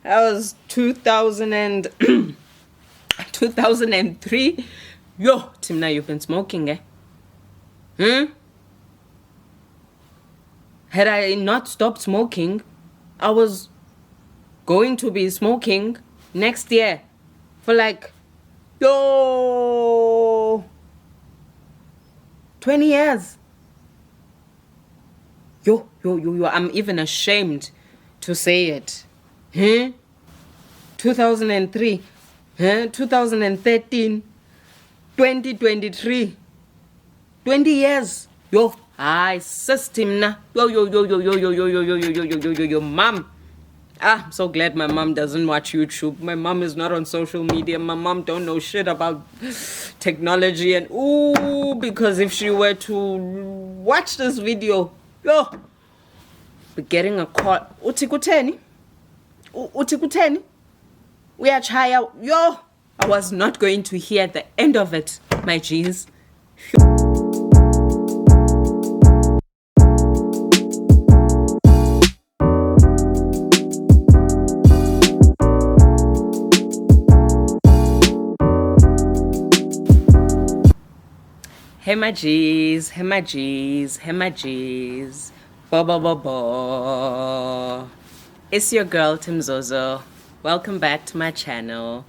That was 2000 and 2003. Yo, Tim, now you've been smoking, eh? Had I not stopped smoking, I was going to be smoking next year for like, 20 years. Yo, I'm even ashamed to say it. 2003, 2013, 2023, 20 years. Yo, I system na. Yo, mom. I'm so glad my mom doesn't watch YouTube. My mom is not on social media. My mom don't know shit about technology and because if she were to watch this video, yo, be getting a call. Uthi kutheni? Uyachaya. Yo, I was not going to hear the end of it, my G's. Hey my G's. Bo. It's your girl Timzozo. Welcome back to my channel.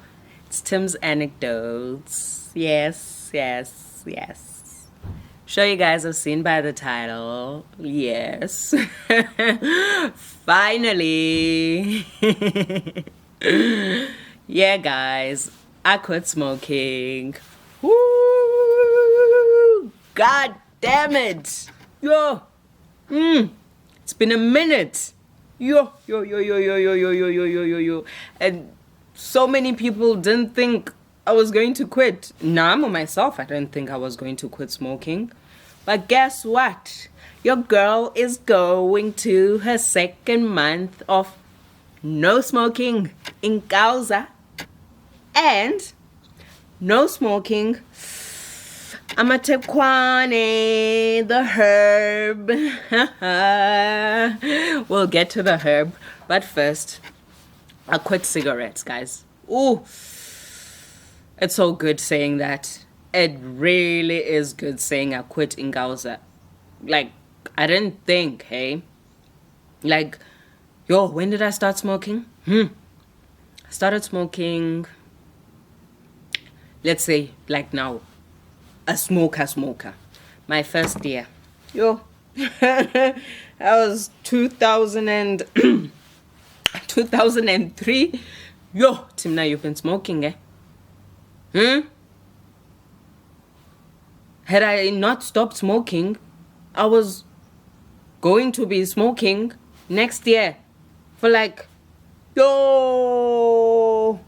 It's Timz Anecdotes. Yes. Sure you guys have seen by the title. Yes. Finally. Yeah guys, I quit smoking. Woo! God damn it. Yo. It's been a minute. Yo. And so many people didn't think I was going to quit. Nam or myself, I didn't think I was going to quit smoking. But guess what? Your girl is going to her second month of no smoking in Gauza. And no smoking Amatekwane, the herb. We'll get to the herb. But first, I quit cigarettes, guys. Ooh, it's so good saying that. It really is good saying I quit Ingauza. Like, I didn't think, hey? Like, yo, when did I start smoking? I started smoking, let's say, like now. A smoker. My first year. Yo. That was 2003. Yo, Tim, now you've been smoking, eh? Had I not stopped smoking, I was going to be smoking next year for like, 20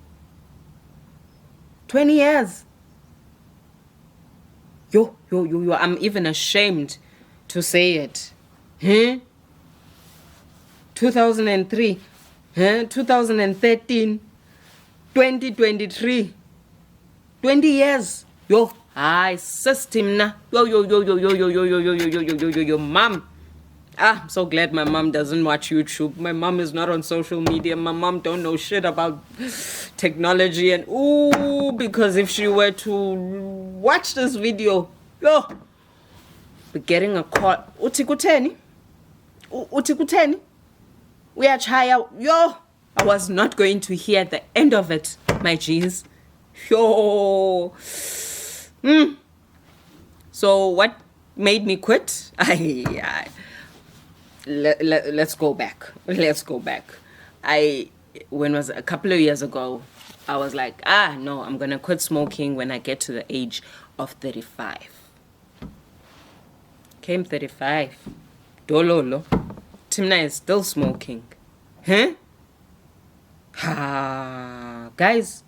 years. Yo, I'm even ashamed to say it. 2003, 2013, 2023, 20 years. Yo, I system na. Yo, mom. I'm so glad my mom doesn't watch YouTube. My mom is not on social media. My mom don't know shit about technology and because if she were to watch this video, yo, be getting a call. Uthi kutheni? Uyachaya. Yo, I was not going to hear the end of it, my G's. Yo. So what made me quit? Let's go back. When was a couple of years ago, I was like, no, I'm gonna quit smoking when I get to the age of 35. Came 35. Dololo. Timna is still smoking. Guys.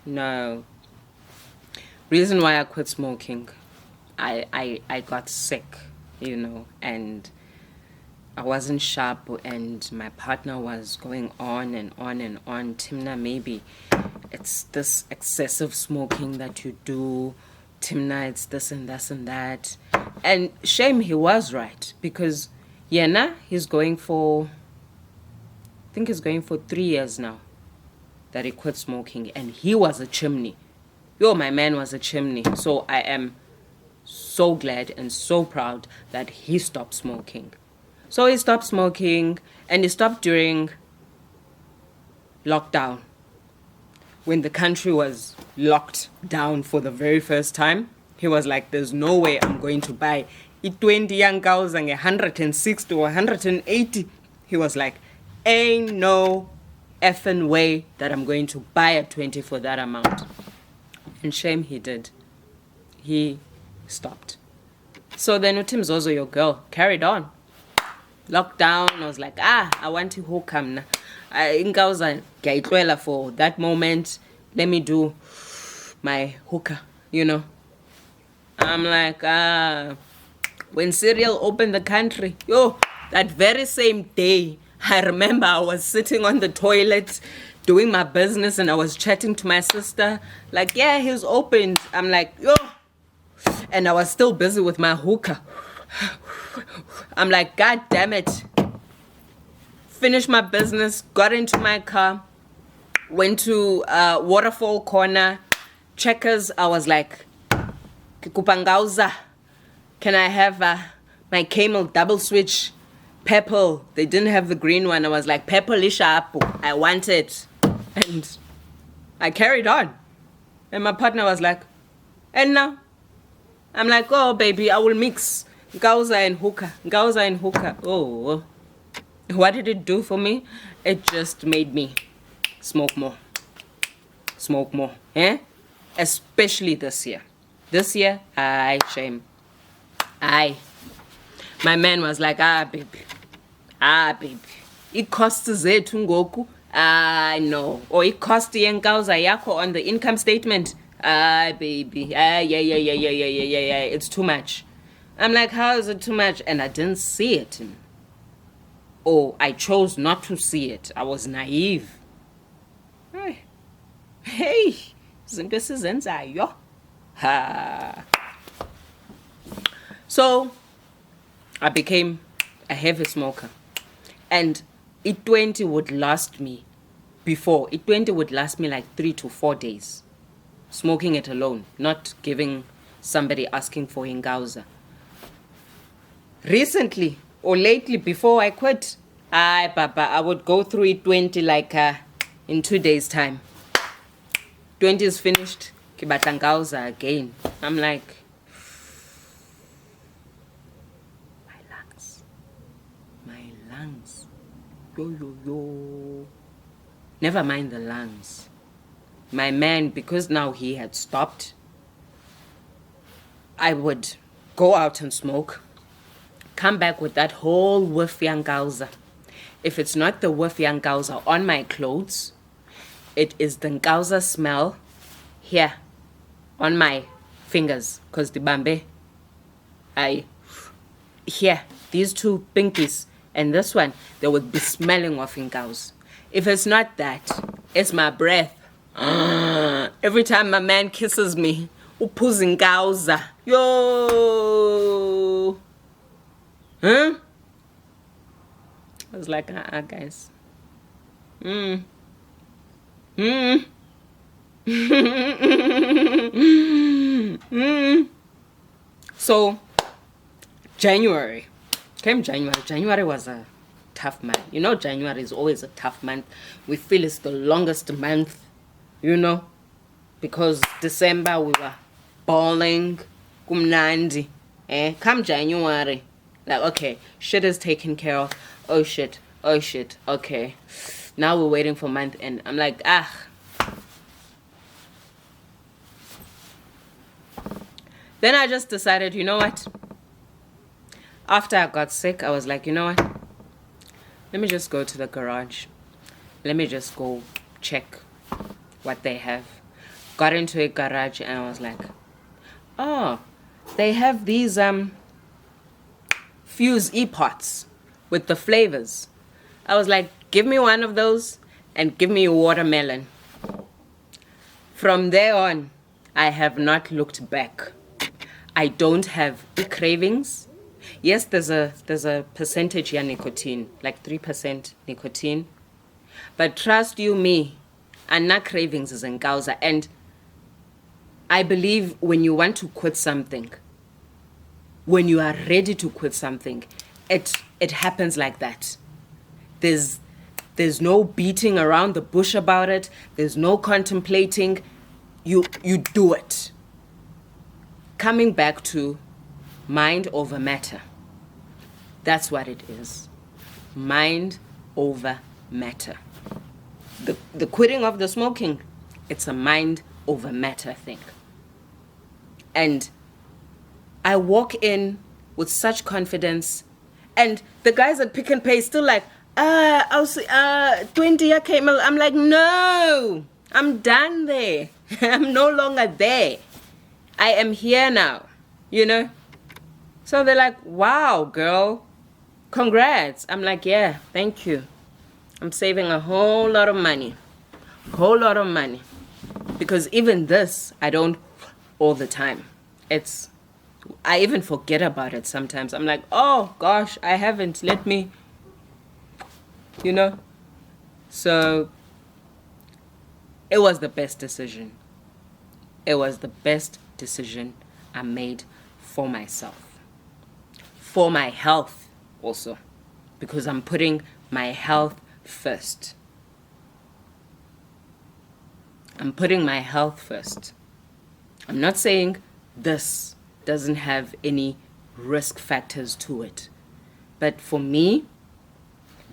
No. Reason why I quit smoking, I got sick, and I wasn't sharp, and my partner was going on and on. Timna, maybe it's this excessive smoking that you do. Timna, it's this and that. And shame he was right, because he's going for think it's going for 3 years now that he quit smoking, and he was a chimney. Yo, my man was a chimney. So I am so glad and so proud that he stopped smoking. So he stopped smoking, and he stopped during lockdown, when the country was locked down for the very first time. He was like, there's no way I'm going to buy 20 young cows and 160 or 180. He was like, ain't no effing way that I'm going to buy a 20 for that amount. And shame he did. He stopped. So then Timzozo, your girl, carried on. Lockdown, I was like, I want to hook him. For that moment, let me do my hookah, I'm like, when cereal opened the country, that very same day, I remember I was sitting on the toilet doing my business, and I was chatting to my sister, like, yeah, he's opened. I'm like, and I was still busy with my hookah. I'm like, God damn it. Finished my business, got into my car, went to Waterfall Corner, Checkers. I was like, Kupangauza, can I have my Camel double switch purple? They didn't have the green one. I was like, purplish apple, I want it. And I carried on. And my partner was like, and now? I'm like, oh baby, I will mix Gauza and hookah. Gauza and hookah. Oh, what did it do for me? It just made me smoke more. Smoke more. Especially this year. This year, shame. My man was like, baby. Baby. It costs zethu ngoku. No. Or it costs yenkauza yako on the income statement. Baby. Yeah. It's too much. I'm like, how is it too much? And I didn't see it. I chose not to see it. I was naive. Hey, zinto esizenzayo. So I became a heavy smoker, and E20 would last me like 3 to 4 days, smoking it alone, not giving somebody asking for ingauza. Recently or lately, before I quit, I would go through E20 like in 2 days time. 20 is finished, kibatangauza again. I'm like, my lungs, yo. Never mind the lungs. My man, because now he had stopped, I would go out and smoke, come back with that whole whiff yangauza. If it's not the whiff yangauza on my clothes, it is the ngauza smell here on my fingers, because the bambe, here, these two pinkies and this one, they would be smelling of ngauza. If it's not that, it's my breath. Every time my man kisses me, uphuza ngauza. Yo! I was like, guys. So January was a tough month. January is always a tough month. We feel it's the longest month, because December we were balling kumnandi. Come January, like, okay, shit is taken care of. Oh shit, okay, now we're waiting for month end. I'm like, Then I just decided, you know what? After I got sick, I was like, you know what? Let me just go to the garage. Let me just go check what they have. Got into a garage and I was like, oh, they have these VUSE ePods with the flavors. I was like, give me one of those and give me a watermelon. From there on, I have not looked back. I don't have cravings. Yes, there's a percentage here nicotine, like 3% nicotine. But trust you me, and not cravings is in causa. And I believe when you want to quit something, when you are ready to quit something, it happens like that. There's no beating around the bush about it. There's no contemplating. You do it. Coming back to mind over matter. That's what it is. Mind over matter. The quitting of the smoking, it's a mind over matter thing. And I walk in with such confidence, and the guys at Pick and Pay still like, I'll see, 20 came. I'm like, no, I'm done there. I'm no longer there. I am here now, you know? So they're like, wow, girl, congrats. I'm like, yeah, thank you. I'm saving a whole lot of money. Because even this, I don't all the time. I even forget about it sometimes. I'm like, oh gosh, I haven't. Let me, you know? So it was the best decision. It was the best decision I made for myself. For my health also. Because I'm putting my health first. I'm putting my health first. I'm not saying this doesn't have any risk factors to it. But for me,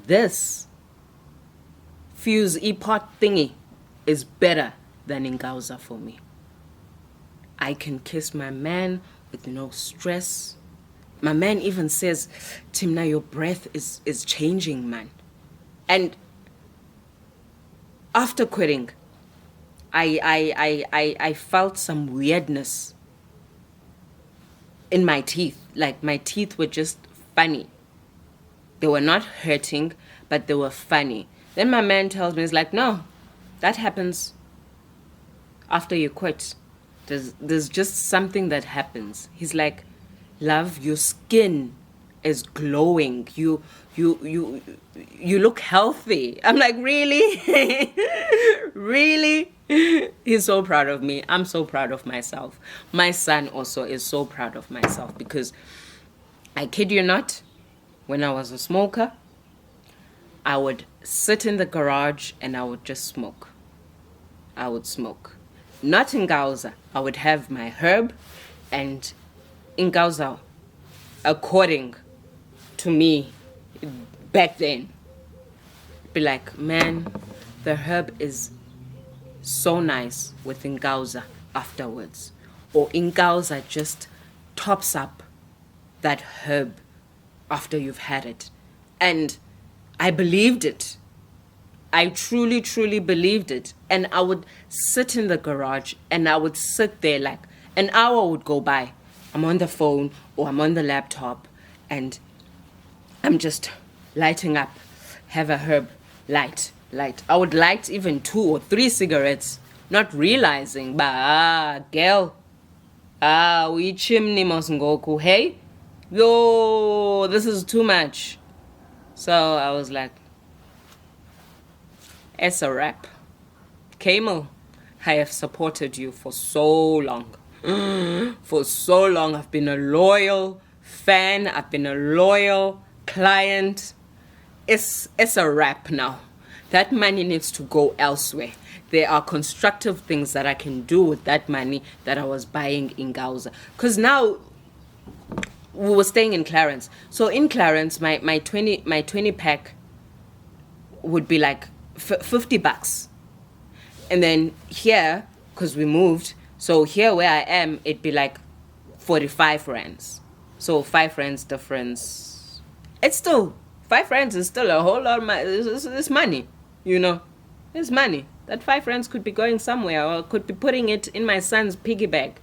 this VUSE ePod thingy is better than Ingauza for me. I can kiss my man with no stress. My man even says, Timna, your breath is changing, man. And after quitting, I felt some weirdness in my teeth. Like my teeth were just funny. They were not hurting, but they were funny. Then my man tells me, he's like, no, that happens after you quit. There's just something that happens. He's like, love, your skin is glowing. You look healthy. I'm like, really? Really? He's so proud of me. I'm so proud of myself. My son also is so proud of myself because I kid you not, when I was a smoker, I would sit in the garage and I would just smoke. I would smoke. Not in Gauza. I would have my herb, and in Gauza, according to me back then, be like, man, the herb is so nice with Ingauza afterwards. Or Ingauza just tops up that herb after you've had it. And I believed it. I truly, truly believed it. And I would sit in the garage and I would sit there like an hour would go by. I'm on the phone or I'm on the laptop and I'm just lighting up, have a herb, light. I would light even 2 or 3 cigarettes, not realizing, girl, we chimney mosngoku, hey? Yo, this is too much. So I was like, it's a wrap. Camel, I have supported you for so long. For so long, I've been a loyal fan. I've been a loyal client. It's a wrap now. That money needs to go elsewhere. There are constructive things that I can do with that money that I was buying in Gauza. Because now we were staying in Clarence. So in Clarence, my 20 pack would be like $50. And then here, because we moved, so here where I am, it'd be like 45 rands. So 5 rands difference. It's still, 5 rands is still a whole lot of money. It's money, you know. It's money. That 5 rands could be going somewhere, or could be putting it in my son's piggy bag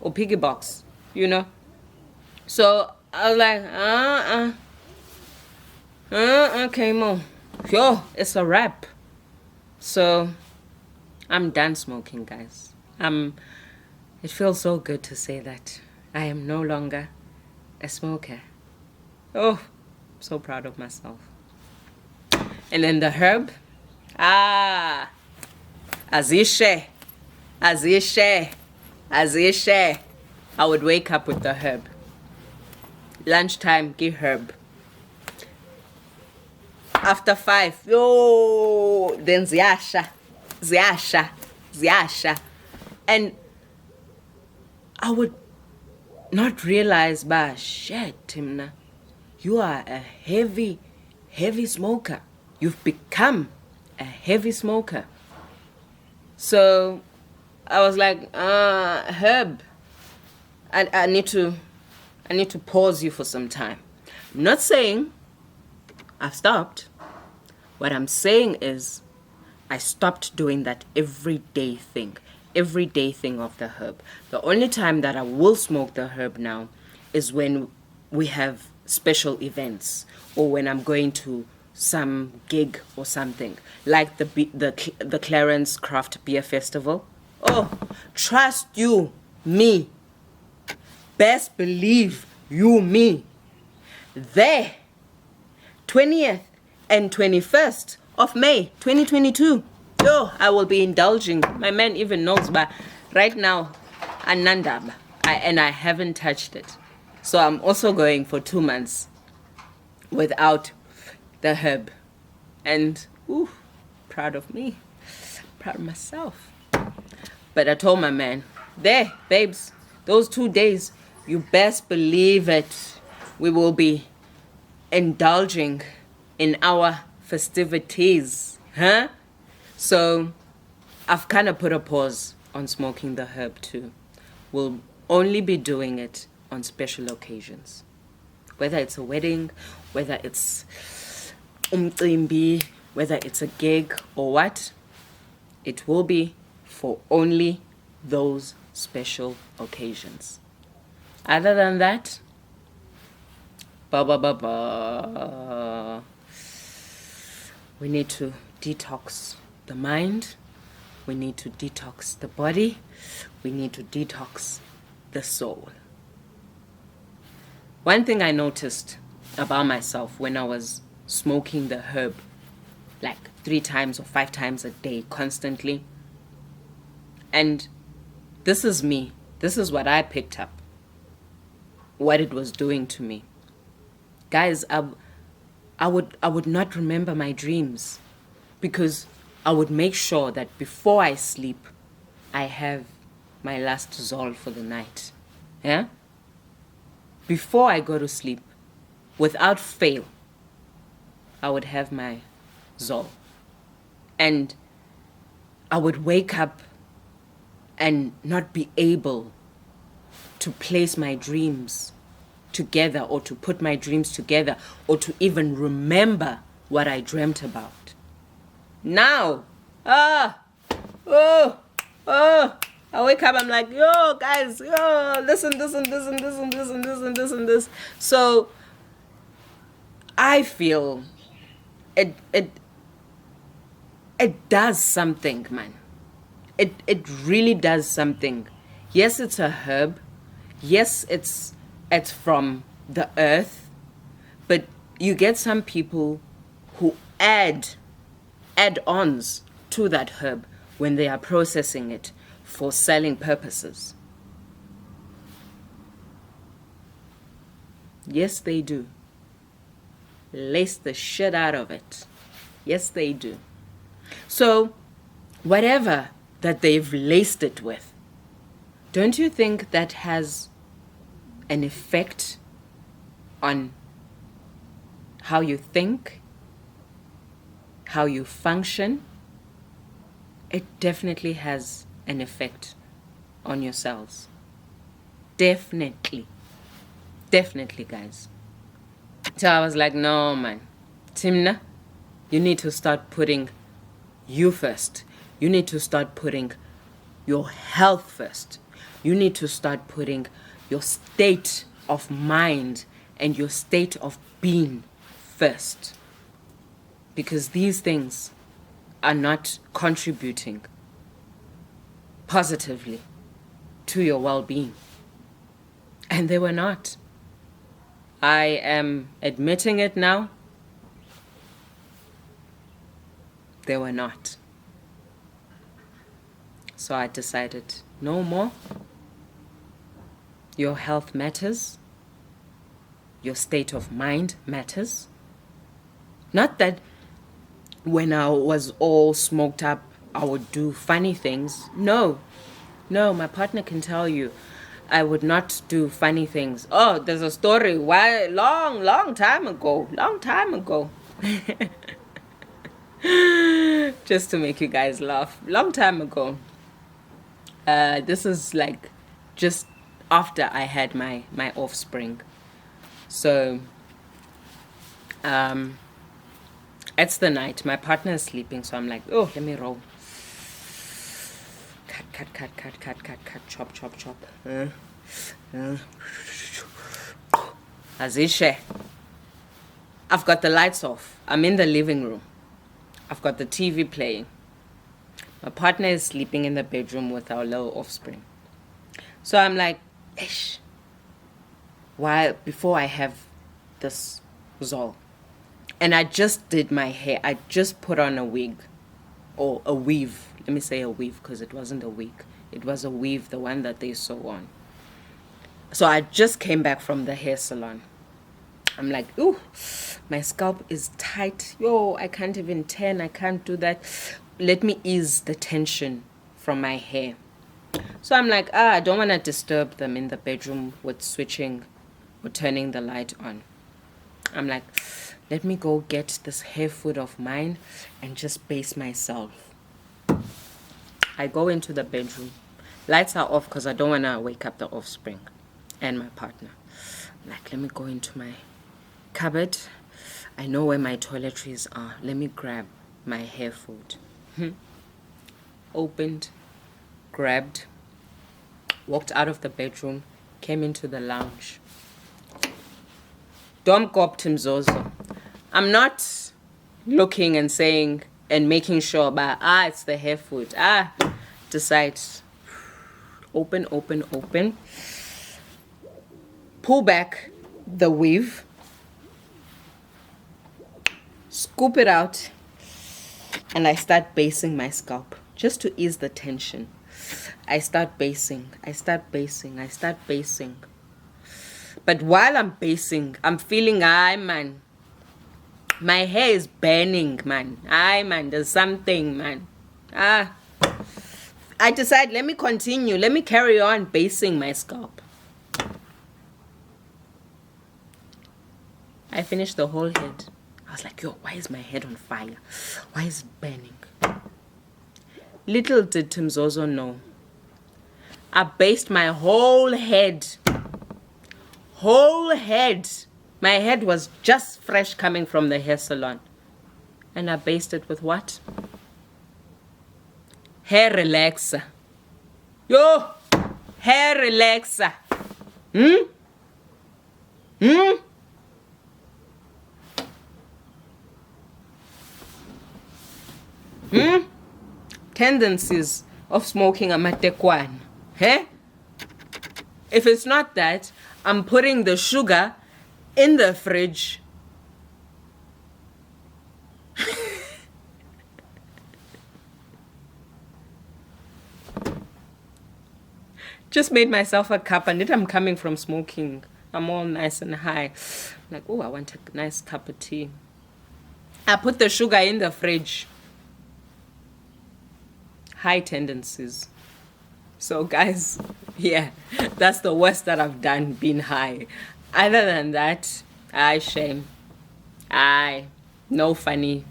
or piggy box, you know. So I was like, okay, Mo. Yo, it's a wrap. So I'm done smoking, guys. It feels so good to say that I am no longer a smoker. Oh, I'm so proud of myself. And then the herb, Ah, azishe, azishe, azishe. I would wake up with the herb. Lunchtime, give herb. After 5, yo, then ziyasha, ziyasha, ziyasha. And I would not realize, bah, shit, Timna, you are a heavy smoker. You've become a heavy smoker. So I was like, herb, I need to pause you for some time. I'm not saying I've stopped. What I'm saying is I stopped doing that everyday thing of the herb. The only time that I will smoke the herb now is when we have special events or when I'm going to some gig or something, like the Clarence Craft Beer Festival. Oh, trust you, me. Best believe you, me. There, 20th and 21st of May 2022. Yo, I will be indulging. My man even knows, but right now, Anandab, and I haven't touched it. So I'm also going for 2 months without the herb. And, proud of me. Proud of myself. But I told my man, there, babes, those 2 days, you best believe it, we will be indulging in our festivities, huh? So I've kind of put a pause on smoking the herb too. We'll only be doing it on special occasions. Whether it's a wedding, whether it's umcimbi, whether it's a gig or what, it will be for only those special occasions. Other than that, we need to detox the mind, we need to detox the body, we need to detox the soul. One thing I noticed about myself when I was smoking the herb like 3 times or 5 times a day constantly, and this is me, this is what I picked up, what it was doing to me. Guys, I would not remember my dreams because I would make sure that before I sleep, I have my last zol for the night. Yeah? Before I go to sleep, without fail, I would have my zol. And I would wake up and not be able to place my dreams together or to put my dreams together or to even remember what I dreamt about. Now, I wake up, I'm like, yo, guys, yo, listen. So I feel it does something, man. It really does something. Yes, it's a herb. Yes, it's from the earth, but you get some people who add add-ons to that herb when they are processing it for selling purposes. Yes, they do. Lace the shit out of it. Yes, they do. So, whatever that they've laced it with, don't you think that has an effect on how you think, how you function? It definitely has an effect on your cells. Definitely, guys. So I was like, no, man. Timna, you need to start putting you first. You need to start putting your health first. You need to start putting your state of mind and your state of being first. Because these things are not contributing positively to your well-being. And they were not. I am admitting it now. they were not. So I decided, no more. Your health matters. Your state of mind matters. Not that when I was all smoked up, I would do funny things. No, my partner can tell you, I would not do funny things. Oh, there's a story. Why? Long time ago. Just to make you guys laugh. Long time ago. This is like just after I had my offspring. So, it's the night. My partner is sleeping, so I'm like, oh, let me roll. Cut, chop. Azishe. I've got the lights off. I'm in the living room. I've got the TV playing. My partner is sleeping in the bedroom with our little offspring. So I'm like, ish. Why, before I have this Zol. And I just did my hair. I just put on a wig. Or a weave. Let me say a weave, because it wasn't a wig. It was a weave, the one that they sew on. So I just came back from the hair salon. I'm like, ooh, my scalp is tight. Yo, I can't even tan. I can't do that. Let me ease the tension from my hair. So I'm like, I don't want to disturb them in the bedroom with switching or turning the light on. I'm like, let me go get this hair food of mine and just base myself. I go into the bedroom. Lights are off because I don't want to wake up the offspring and my partner. I'm like, let me go into my cupboard. I know where my toiletries are. Let me grab my hair food. Opened, grabbed, walked out of the bedroom, came into the lounge. Don't go up Timzozo. I'm not looking and saying and making sure about, it's the hair food. Decide. Open. Pull back the weave. Scoop it out. And I start basing my scalp just to ease the tension. I start basing. But while I'm basing, I'm feeling, man. My hair is burning, man. Man, there's something, man. I decide, let me continue. Let me carry on basing my scalp. I finished the whole head. I was like, yo, why is my head on fire? Why is it burning? Little did Timzozo know. I based my whole head. My head was just fresh coming from the hair salon. And I based it with what? Hair relaxer. Yo! Hair relaxer. Tendencies of smoking a matekwan. If it's not that, I'm putting the sugar in the fridge. Just made myself a cup, and I'm coming from smoking. I'm all nice and high. Like, oh, I want a nice cup of tea. I put the sugar in the fridge. High tendencies. So guys, yeah, that's the worst that I've done, being high. Other than that, shame. No funny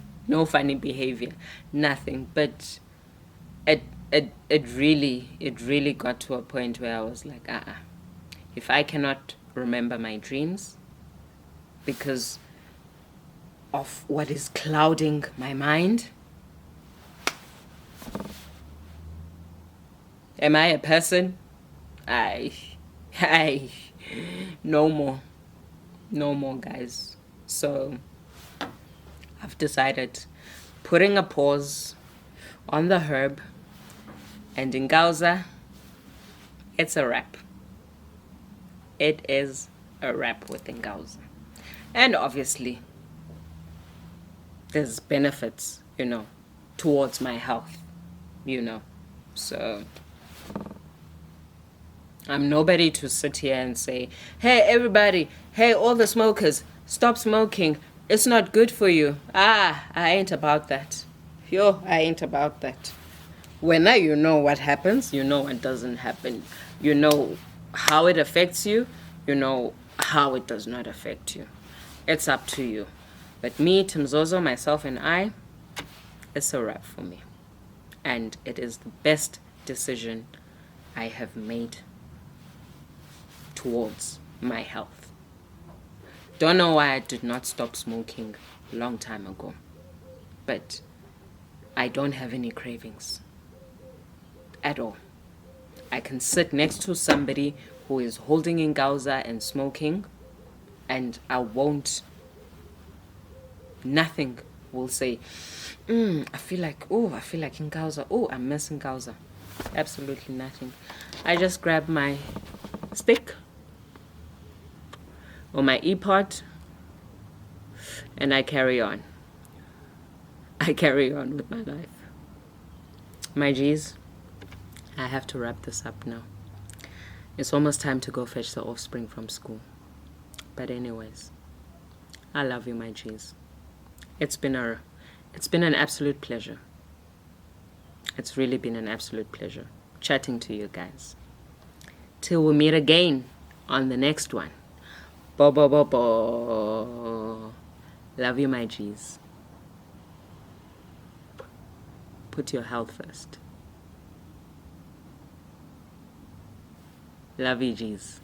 behavior. Nothing. But it really got to a point where I was like, if I cannot remember my dreams because of what is clouding my mind, am I a person? No more, guys. So I've decided putting a pause on the herb, and in Gauza, it's a wrap. It is a wrap with Ngauza. And obviously, there's benefits, towards my health, you know. So I'm nobody to sit here and say, hey, everybody, hey, all the smokers, stop smoking. It's not good for you. I ain't about that. Yo, I ain't about that. When you know what happens, you know what doesn't happen. You know how it affects you. You know how it does not affect you. It's up to you. But me, Timzozo, myself, and I, it's a wrap for me. And it is the best decision I have made towards my health. Don't know why I did not stop smoking a long time ago. But I don't have any cravings at all. I can sit next to somebody who is holding in Gauza and smoking, and I won't, nothing will say, I feel like in Gauza, I'm missing Gauza. Absolutely nothing. I just grab my stick or my ePod and I carry on. I carry on with my life. My G's, I have to wrap this up now. It's almost time to go fetch the offspring from school. But anyways, I love you, my G's. It's been an absolute pleasure. It's really been an absolute pleasure chatting to you guys. Till we meet again on the next one. Bo bo bo bo. Love you, my G's. Put your health first. Love you, G's.